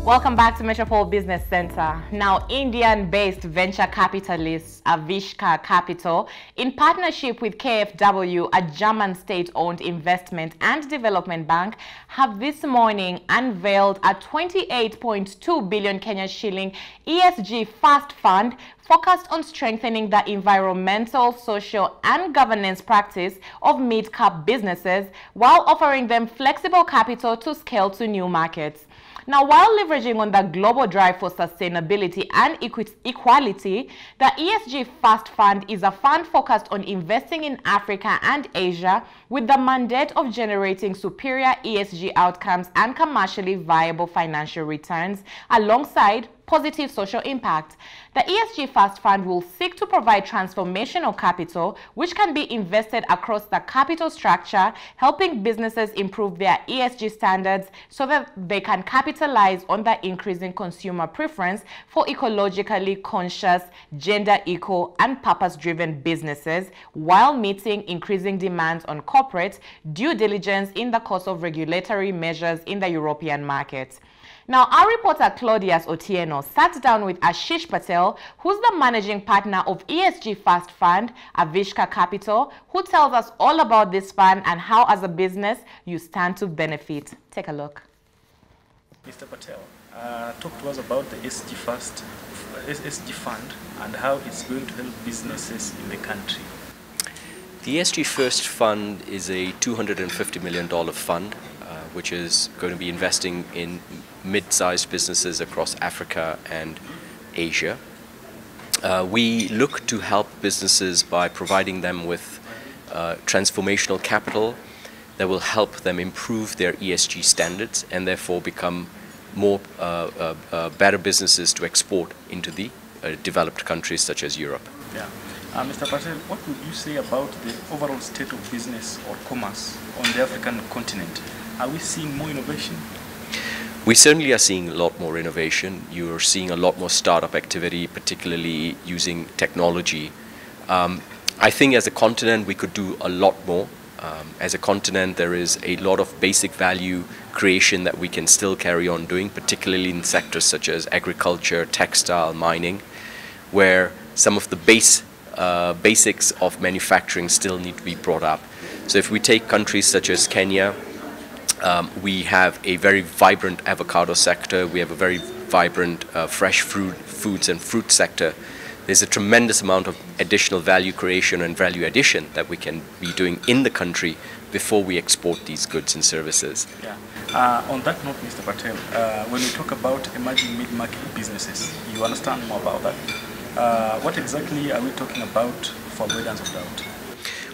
Welcome back to Metropole Business Center. Now, Indian-based venture capitalists Avishka Capital, in partnership with KfW, a German state-owned investment and development bank, have this morning unveiled a 28.2 billion Kenya shilling ESG First Fund focused on strengthening the environmental, social, and governance practice of mid-cap businesses while offering them flexible capital to scale to new markets. Now, while leveraging on the global drive for sustainability and equality, the ESG First Fund is a fund focused on investing in Africa and Asia with the mandate of generating superior ESG outcomes and commercially viable financial returns alongside positive social impact. The ESG First Fund will seek to provide transformational capital which can be invested across the capital structure, helping businesses improve their ESG standards so that they can capitalize on the increasing consumer preference for ecologically conscious, gender equal, and purpose-driven businesses while meeting increasing demands on corporate due diligence in the course of regulatory measures in the European market. Now, our reporter Claudius Otieno sat down with Ashish Patel, who's the managing partner of ESG First Fund, Avishka Capital, who tells us all about this fund and how, as a business, you stand to benefit. Take a look. Mr. Patel, talk to us about the ESG Fund and how it's going to help businesses in the country. The ESG First Fund is a $250 million fund, which is going to be investing in mid-sized businesses across Africa and Asia. We look to help businesses by providing them with transformational capital that will help them improve their ESG standards and therefore become more better businesses to export into the developed countries such as Europe. Yeah. Mr. Patel, what would you say about the overall state of business or commerce on the African continent? Are we seeing more innovation? We certainly are seeing a lot more innovation. You're seeing a lot more startup activity, particularly using technology. I think as a continent we could do a lot more. As a continent there is a lot of basic value creation that we can still carry on doing, particularly in sectors such as agriculture, textile, mining, where some of the basics of manufacturing still need to be brought up. So if we take countries such as Kenya, we have a very vibrant avocado sector, we have a very vibrant fresh foods and fruit sector. There's a tremendous amount of additional value creation and value addition that we can be doing in the country before we export these goods and services. Yeah. On that note, Mr. Patel, when we talk about emerging mid-market businesses, you understand more about that. What exactly are we talking about for avoidance of doubt?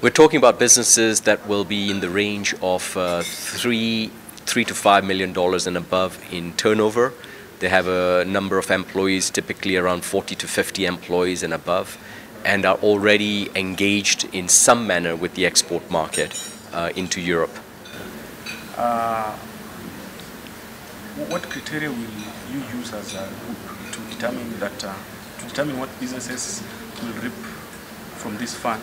We're talking about businesses that will be in the range of $3 to $5 million and above in turnover. They have a number of employees, typically around 40 to 50 employees and above, and are already engaged in some manner with the export market into Europe. What criteria will you use as to determine what businesses will reap from this fund?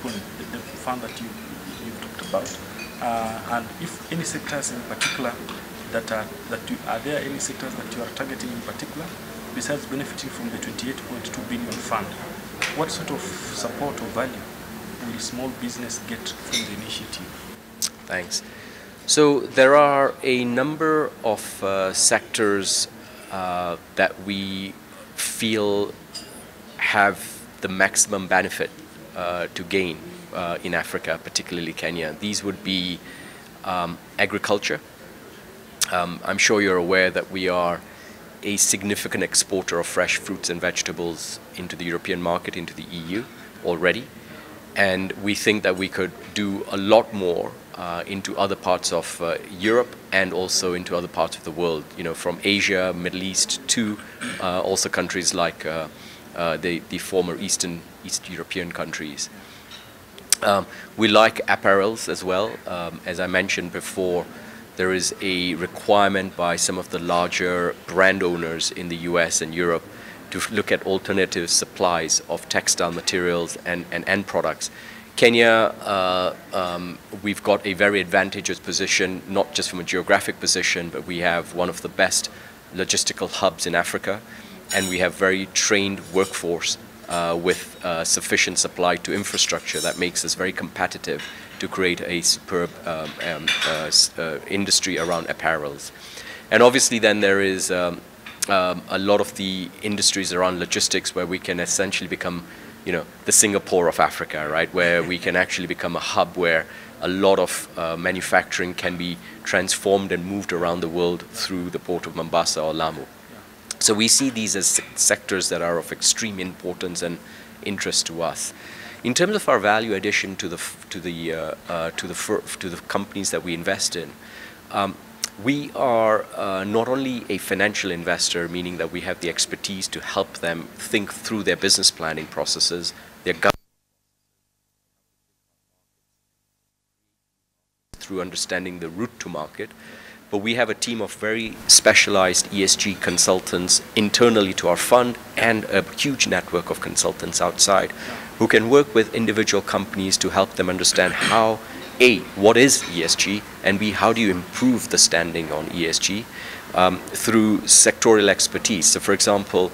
The fund that you talked about, and if any sectors in particular are there any sectors that you are targeting in particular besides benefiting from the 28.2 billion fund? What sort of support or value will small business get from the initiative? Thanks. So there are a number of sectors that we feel have the maximum benefit to gain in Africa, particularly Kenya. These would be agriculture. I'm sure you're aware that we are a significant exporter of fresh fruits and vegetables into the European market, into the EU already. And we think that we could do a lot more into other parts of Europe and also into other parts of the world, from Asia, Middle East to also countries like the former East European countries. We like apparels as well. As I mentioned before, there is a requirement by some of the larger brand owners in the US and Europe to look at alternative supplies of textile materials and end products. Kenya, we've got a very advantageous position, not just from a geographic position, but we have one of the best logistical hubs in Africa, and we have very trained workforce with sufficient supply to infrastructure that makes us very competitive to create a superb industry around apparels. And obviously then there is a lot of the industries around logistics where we can essentially become, you know, the Singapore of Africa, right? Where we can actually become a hub where a lot of manufacturing can be transformed and moved around the world through the port of Mombasa or Lamu. So we see these as sectors that are of extreme importance and interest to us. In terms of our value addition to the companies that we invest in, we are not only a financial investor, meaning that we have the expertise to help them think through their business planning processes, their through understanding the route to market, but we have a team of very specialized ESG consultants internally to our fund and a huge network of consultants outside who can work with individual companies to help them understand how, A, what is ESG, and B, how do you improve the standing on ESG through sectorial expertise. So for example,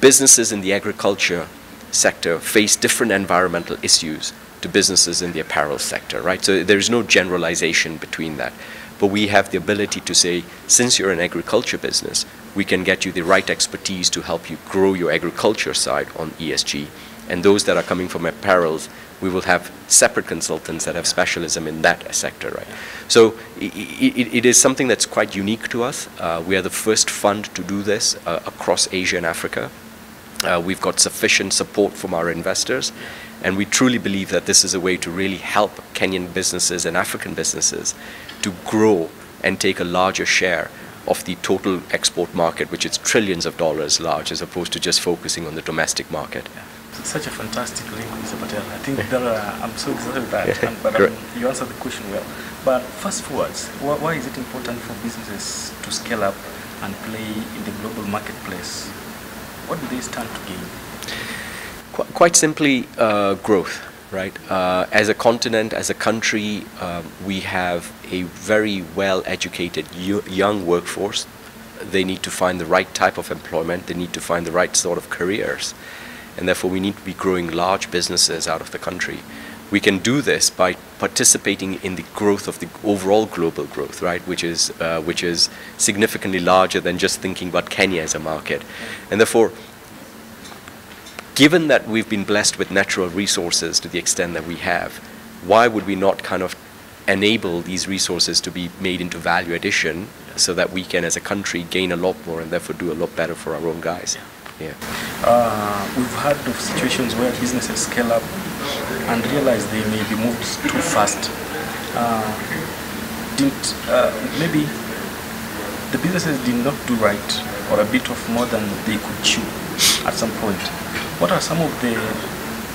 businesses in the agriculture sector face different environmental issues to businesses in the apparel sector, right? So there is no generalization between that. But we have the ability to say, since you're an agriculture business, we can get you the right expertise to help you grow your agriculture side on ESG. And those that are coming from apparels, we will have separate consultants that have specialism in that sector, right? So it is something that's quite unique to us. We are the first fund to do this across Asia and Africa. We've got sufficient support from our investors, and we truly believe that this is a way to really help Kenyan businesses and African businesses to grow and take a larger share of the total export market, which is trillions of dollars large, as opposed to just focusing on the domestic market. Yeah. Such a fantastic link, Mr. Patel. I think I'm so excited with that, but you answered the question well. But fast forwards, why is it important for businesses to scale up and play in the global marketplace? What do they stand to gain? Quite simply, growth, right? As a continent, as a country, we have a very well-educated young workforce. They need to find the right type of employment. They need to find the right sort of careers. And therefore, we need to be growing large businesses out of the country. We can do this by participating in the growth of the overall global growth, right? Which is significantly larger than just thinking about Kenya as a market. And therefore, given that we've been blessed with natural resources to the extent that we have, why would we not kind of enable these resources to be made into value addition so that we can, as a country, gain a lot more and therefore do a lot better for our own guys? Yeah. We've heard of situations where businesses scale up and realize they may be moved too fast. Maybe the businesses did not do right or a bit of more than they could chew at some point. What are some of the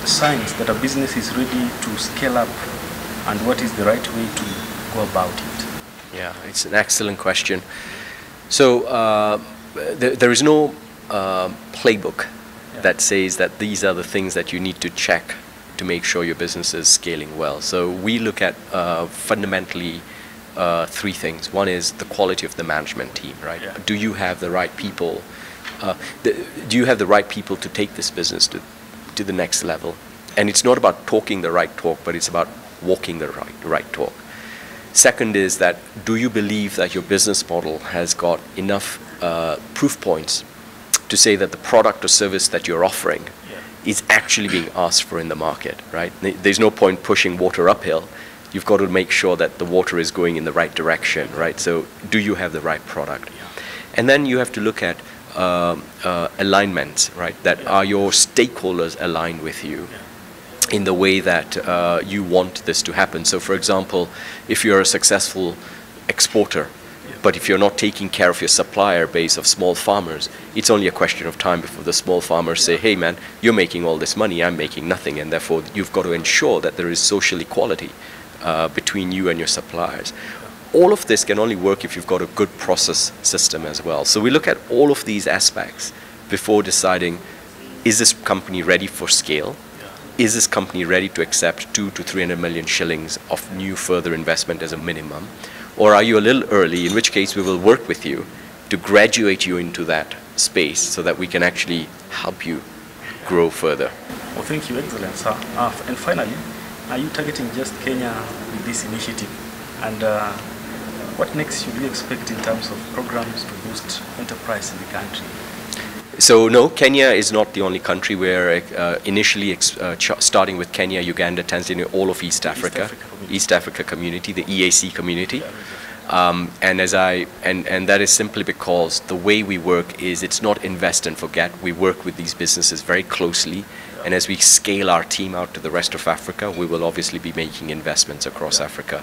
signs that a business is ready to scale up, and what is the right way to go about it? Yeah, it's an excellent question. So there is no playbook that says that these are the things that you need to check to make sure your business is scaling well. So we look at fundamentally three things. One is the quality of the management team, right? Yeah. Do you have the right people? Do you have the right people to take this business to the next level? And it's not about talking the right talk, but it's about walking the right talk. Second is that, do you believe that your business model has got enough proof points to say that the product or service that you're offering is actually being asked for in the market, right? There's no point pushing water uphill. You've got to make sure that the water is going in the right direction, right? So do you have the right product? And then you have to look at alignments, right? That are your stakeholders aligned with you in the way that you want this to happen? So for example, if you're a successful exporter, but if you're not taking care of your supplier base of small farmers, it's only a question of time before the small farmers say, hey man, you're making all this money, I'm making nothing, and therefore you've got to ensure that there is social equality between you and your suppliers. All of this can only work if you've got a good process system as well. So we look at all of these aspects before deciding, is this company ready for scale? Is this company ready to accept 200 to 300 million shillings of new further investment as a minimum? Or are you a little early, in which case we will work with you to graduate you into that space so that we can actually help you grow further. Well, thank you, excellent, sir. And finally, are you targeting just Kenya with this initiative? And what next should we expect in terms of programs to boost enterprise in the country? So no, Kenya is not the only country. We're initially starting with Kenya, Uganda, Tanzania, all of East Africa community, the EAC community. And that is simply because the way we work is it's not invest and forget. We work with these businesses very closely, and as we scale our team out to the rest of Africa, we will obviously be making investments across Africa.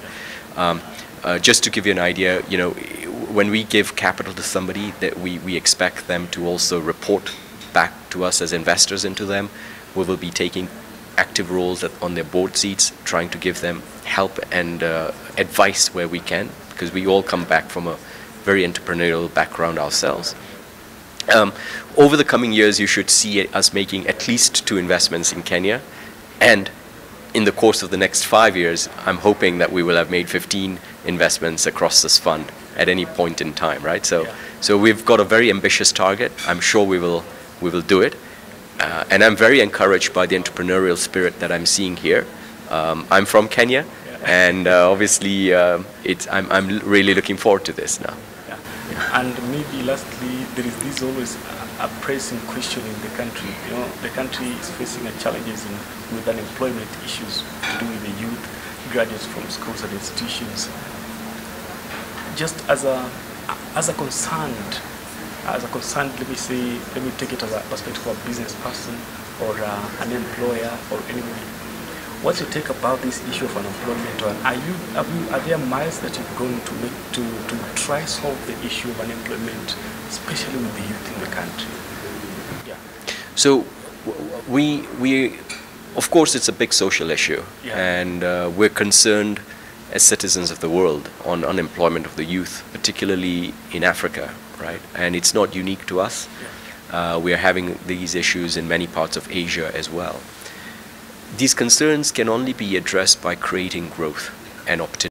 Just to give you an idea, you know, when we give capital to somebody, that we expect them to also report back to us as investors into them. We will be taking active roles on their board seats, trying to give them help and advice where we can, because we all come back from a very entrepreneurial background ourselves. Over the coming years, you should see us making at least 2 investments in Kenya, and in the course of the next 5 years, I'm hoping that we will have made 15 investments across this fund at any point in time, right? So we've got a very ambitious target. I'm sure we will do it, and I'm very encouraged by the entrepreneurial spirit that I'm seeing here. I'm from Kenya, and obviously I'm really looking forward to this now. Yeah. And maybe lastly, there is this always a pressing question in the country. You know, the country is facing challenges with unemployment issues to do with the youth, graduates from schools and institutions. Just as a concerned, let me take it as a perspective of a business person or an employer or anybody. What's your take about this issue of unemployment? Are there miles that you've gone to make to try solve the issue of unemployment, especially with the youth in the country? Yeah. So we of course it's a big social issue, and we're concerned as citizens of the world on unemployment of the youth, particularly in Africa, right? And it's not unique to us. We are having these issues in many parts of Asia as well. These concerns can only be addressed by creating growth and opportunity.